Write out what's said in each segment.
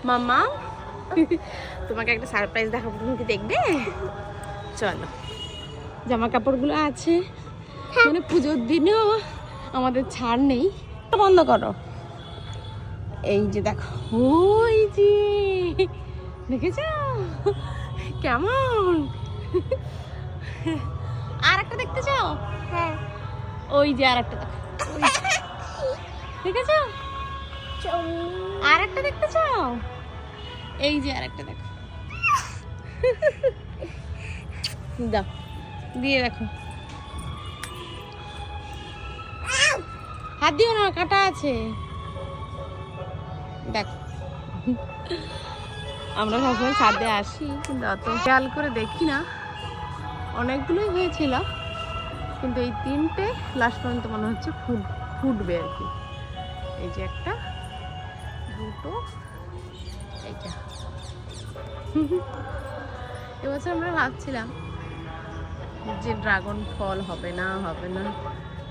মাম্মা তোমাকে একটা সারপ্রাইজ দেখাবো, তুমি কি দেখবে? চলো। জামা কাপড়গুলো আছে, মানে পুজোর দিনেও আমাদের ছাড় নেই। বন্ধ করো। এই যে দেখো, ওই যে দেখেছ কেমন? আর একটা দেখতে চাও? হ্যাঁ। ওই যে আর একটা দেখো, দেখেছ? আর একটা দেখতে চাও? এই যে আর একটা দেখো। দাও, দিয়ে দেখো। হাত দিও না, কাটা আছে। দেখো, আমরা সবসময় ছাদে আসি কিন্তু অত খেয়াল করে দেখি না। অনেকগুলোই হয়েছিল কিন্তু এই তিনটে লাস্ট পর্যন্ত মনে হচ্ছে ফুটবে আর কি। এই যে একটা, দুটো, এইটা। এবছর আমরা ভাবছিলাম যে ড্রাগন ফল হবে না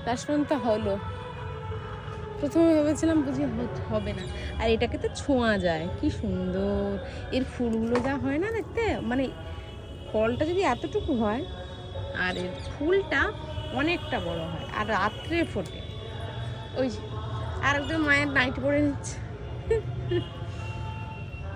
লাস্ট পর্যন্ত হলো। প্রথমে ভেবেছিলাম বুঝি হবে না, আর এটাকে তো ছোঁয়া যায়, কি সুন্দর এর ফুলগুলো যা হয় না দেখতে, মানে ফলটা যদি এতটুকু হয় আর এর ফুলটা অনেকটা বড় হয় আর রাত্রে ফোটে। ওই যে আর একদম মায়ের নাইটি পরে নিচ্ছে।